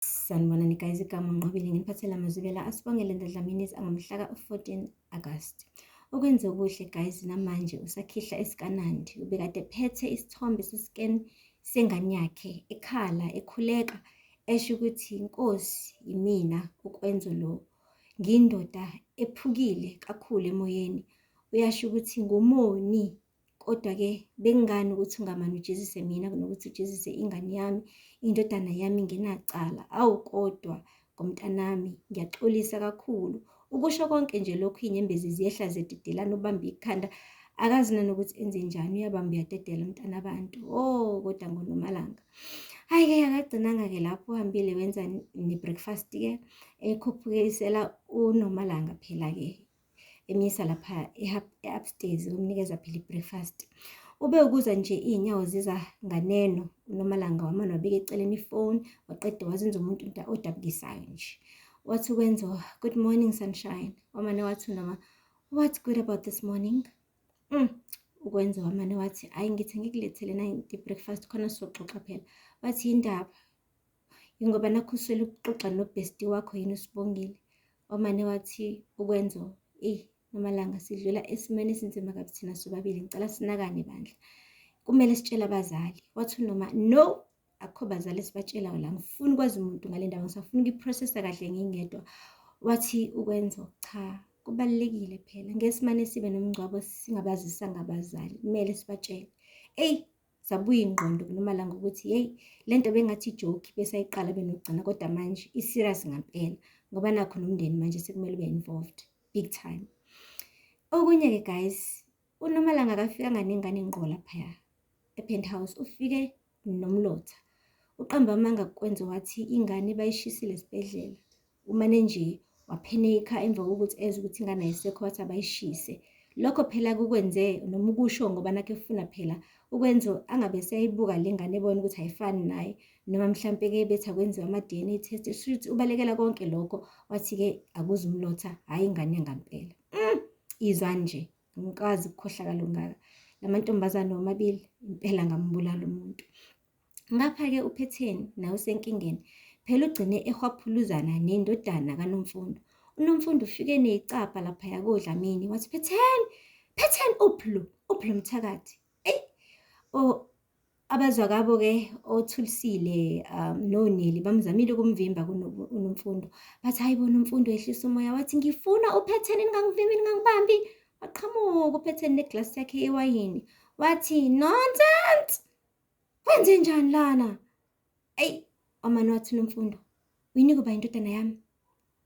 Sanibonani guys, igama Nqobile nginiphathela amazwibela asibongele ndadlamini angamhla ka-14 August. Ukwenze okuhle guys, namanje usakhihla esikanandi, ubekade phethe isithombe sescan sengane yakhe, ekhala, ekhuleka, esho ukuthi inkosi yimina ukwenza lo. Ngiyindoda ephukile kakhulu emoyeni, uyasho ukuthi ngumoni, kodwa-ke bekungani ukuthi ungamane ujezise mina kunokuthi ujezise ingane yami, indodana yami ngenacala. Awu kodwa ngomntanami, ngiyaxolisa kakhulu. Ukusho konke nje lokhu iy'nyembezi ziyehla zedidelana, ubambe ikhanda, akazi nanokuthi enze njani, uyabamba uyadedela mntana abantu. Oh, kodwa ngoNomalanga. Hhayi-ke akagcinanga-ke lapho, uhambile wenza ne-breakfast-ke, ekhuphukisela uNomalanga phela-ke, emyisa lapha e-upstairs, umnikeza phela i-breakfast. Ube ukuza nje iy'nyawo ziza nganeno, uNomalanga wamane wabeka eceleni ifoni, waqeda wazenza umuntu odabukisayo nje. Wathi ukwenza, good morning sunshine. Wamane wathi noma, what's good about this morning? Ukwenza wamane wathi, ayi ngithi ngikulethele na i-breakfast khona soxoxa phela. Wathi indaba, ingoba nakhusela ukuxoxa nobhesti wakho yini uSibongile. Wamane wathi ukwenza, Nomalanga sidlula esimeni esinzima kabi thina sobabili, ngicela sinakane bandla. Kumele sitshele abazali. Wathi noma, no, akho bazali sibatshelayo la, ngifuni ukwazi umuntu ngale ndaba, ngisafuna ukuyiprocessa kahle ngingedwa. Wathi ukwenza, cha, kubalulekile phela ngesimane sibe nomngcwabo singabazisanga abazali, kumele sibatshele. Zabuya ingqondo kuNomalanga ukuthi lento bengathi ijoke bese ayiqala benogcina, kodwa manje i-serious ngampela, ngoba nakho nomndeni manje sekumele ube involved big time. Okunye-ke guys, uNomalanga akafikanga nengane ngqo laphaya e-penthouse, ufike nomlotha. Uqamba amanga kwenza wathi ingane bayishisile esibhedlela. Umane nje waphenika emva kokuthi eze ukuthi ingane ayisekho, wathi abayishise. Lokho phela kukwenze noma ukusho ngoba nakho efuna phela ukwenza angabe seyayibuka le ngane ebona ukuthi ayifani naye, noma mhlampe-ke bethi akwenziwa ama-DNA test, shuthi ubalekela konke lokho. Wathi-ke akuze umlotha, hhayi ingane yangampela. Izwa nje, ngikwazi ukukhohlwa kalungaka. La mantombazane womabili impela ngambulala umuntu. Ngapha-ke uPhetheni nawe usenkingeni, phela ugcine ehwaphuluzana nendodana kaNomfundo. uNomfundo ufike neyicapha laphaya koDlamini, wathi Phetheni uphi lo mthakathi? Abazwakabo-ke oThulisile noNeli bamzamile ukumvimba uNomfundo. Bathi hayi bona uMfundo yehlisa umoya, wathi ngifuna uPhetheni, ningangivimbi, ningangibambi. Waqhamuka uPhetheni neglasi yakhe yewayini, wathi nonsense, wenze njani lana? Wamane wathi uNomfundo, uyinike uba indodana yami?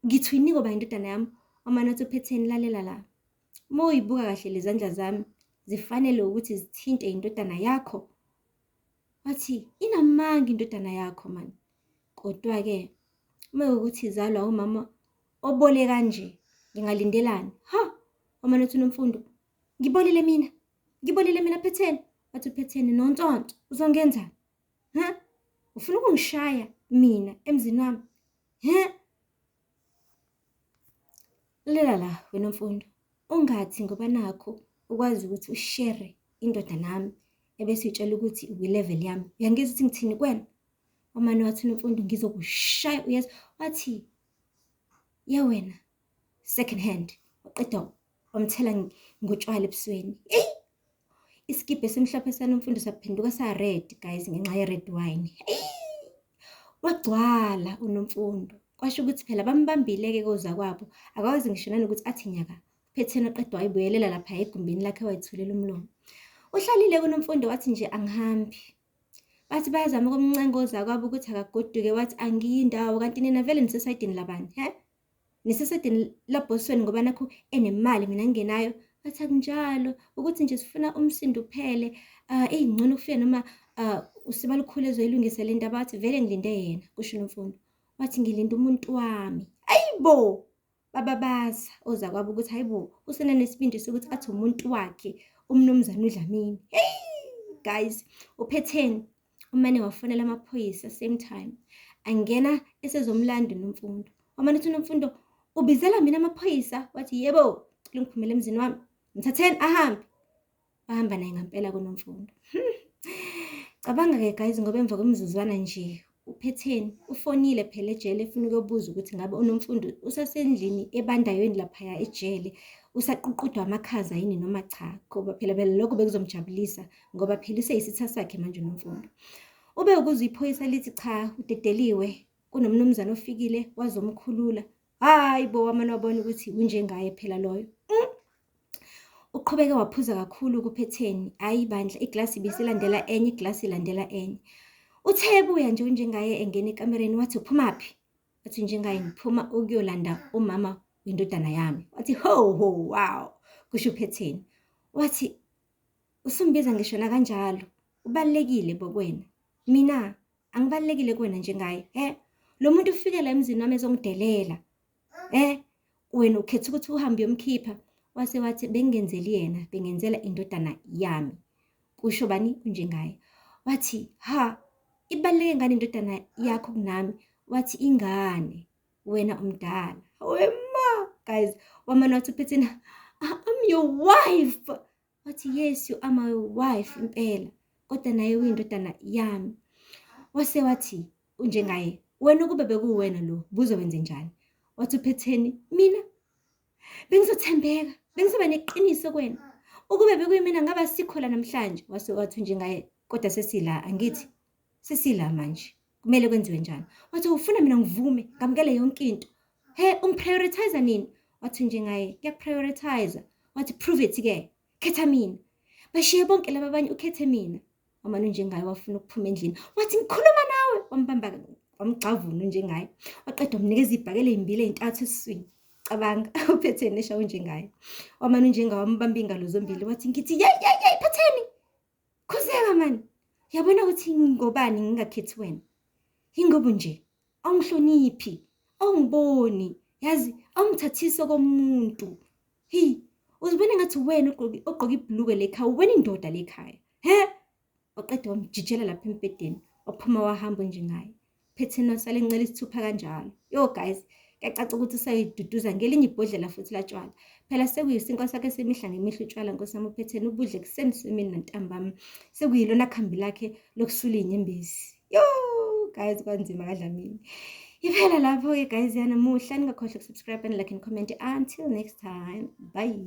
Ngithi uyinike uba indodana yami? Wamane wathi uPhetheni, lalela la, uma uyibuka kahle lezandla zami zifanele ukuthi zithinte indodana yakho. Wathi inamanga indodana yakho mani, kodwa-ke uma ukuthi izalwa umama obole kanje, ngingalindelani? Wamane wathi uNomfundo, ngibolile mina Phetheni. Wathi uPhetheni, nonsonto, uzongenzani? Ufuna ukungishaya mina emzini wami? Lalela la wena Mfundo, ungathi ngoba nakho ukwazi ukuthi ushere indoda nami ebese utshela ukuthi ukwi-level yami, uyangizwa ukuthi ngithini kwena? Wamane wathi uNomfundo, ngizokushaya uyazi. Wathi wena second hand, waqeda wamthela ngotshwala ebusweni. Isikibhe esimhlophe saNomfundo saphenduka sa-red guys, ngenxa ye-red wine. Wagcwala uNomfundo, kwasho ukuthi phela bambambile-ke koza kwabo, akwazi ngisho nanokuthi athi nyaka. uPhetheni waqeda wayibuyelela lapha egumbini lakhe wayithulela umlomo. Uhlalile kuNomfundo wathi nje angihambi. Bathi bayazama ukumncengoza kwabo ukuthi akagoduke, wathi angiyindawo, kanti nina vele nisesayidini labani? Nisesayidini labhosweni ngoba nakho enemali mina ngingenayo? Wathi akunjalo, ukuthi nje sifuna umsindo uphele. Ngcono kufike noma uSiba Lukhulu ezoyilungisa le ndaba. Wathi vele ngilinde yena, kusho uNomfundo. Wathi ngilinde umuntu wami. Ayibo, bababaza oza kwabo ukuthi hayibo, usenesibindi sokuthi athi umuntu wakhe umnumzane uDlamini. Guys, uPhetheni umane wafonela amaphoyisa same time, angena esezomlanda uNomfundo. Wamane uthi uNomfundo, ubizela mina amaphoyisa? Wathi yebo, ngiphumele emzini wami, mthatheni ahambe. Bahamba naye ngampela kuNomfundo. Cabanga-ke guys, ngoba emva kwemizuzwana nje uphetheni ufonile phela ejele efuna ukuyobuza ukuthi ngabe unomfundo usasendlini ebandaweni laphaya ejele usaqhuqudwa amakhaza yini noma cha, ngoba phela lokho bekuzomjabulisa ngoba phela useyisitha sakhe manje unomfundo. Ube ukuzwa iphoyisa lithi cha, udedeliwe, kunomnumzane ofikile wazomkhulula. Hayi bo, wamane wabona ukuthi unjengaye phela loyo. Uqhubeke waphuza kakhulu kuphetheni. Hayi bandla, iglasi bisilandela enye, iglasi ilandela enye. Uthe ebuya nje unjengaye engena ekamereni wathi uphumaphi? Wathi njengaye ngiphuma ukuyolanda umama wendodana yami. Wathi ho, wow, kusho uphetheni. Wathi usumbiza ngisho na kanjalo, ubalekile bokwena. Mina angibalekile kuwena njengaye. Lo muntu ufike la emzini wami ezongidelela. Wena ukhetha ukuthi uhambe uyomkhipha. Wathi bengenzeli yena, bengenzela indodana yami. Kusho bani unjengaye. Wathi ibaluleke ngani indodana yakho kunami? Wathi ingane, wena umdala. Wema guys, wamana wathi uphetheni, I'm your wife. Wathi yes, you are my wife impela, kodwa naye uyindodana yami. Wathi unjengaye, wena ukube bekuwena lo buzowenze njani? Wathi uphetheni, mina bengizothembeka, bengizoba neqiniso kuwena. Ukube bekuyimina ngaba sikho la namhlanje. Wathi njengaye, kodwa sesila, angithi sesila manje, kumele kwenziwe njani? Wathi ufuna mina ngivume ngamukele yonke into. Ungiprioritize nini? Wathi njengaye, kuyaprioritize. Wathi prove it ke, khetha mina. Bashiye bonke laba abanye ukhethe mina. Wamane njengaye wafuna ukuphuma endlini. Wathi ngikhuluma nawe, wambamba wamgxavuna njengaye. Waqeda umnikeza ibhakele ezimbili ezintathu esiswini. Cabanga uphetheni eshawo njengaye. Wamane njengaye wambamba ingalo zombili wathi ngithi yey phetheni. Khuzeka man. Yabona ukuthi ngingobani ngingakhethi wena. Ingobo nje, awungihloniphi, awungiboni, yazi awungithathise komuntu. Uzibona ngathi wena ogqoka ibhuluke lekhaya, wena indoda lekhaya. Waqeda wamjijela lapha embedeni, waphuma wahamba njengaye. Phetheni wasale encela isithupha kanjalo. Yo guys, kuyacaca ukuthi usayiduduza ngelinye ibhodlela futhi latshwala. Phela sekuyisinkwa sakhe semihla ngemihla utshwala nkosami uphetheni ubudle kuseni semini nantambama. Sekuyilona khambi lakhe lokusula inyembezi. Yo guys, kwanzima kaDlamini. Iphela lapho-ke guys yanamuhla, ningakhohlwa ukusubscribe and like and comment. Until next time, bye.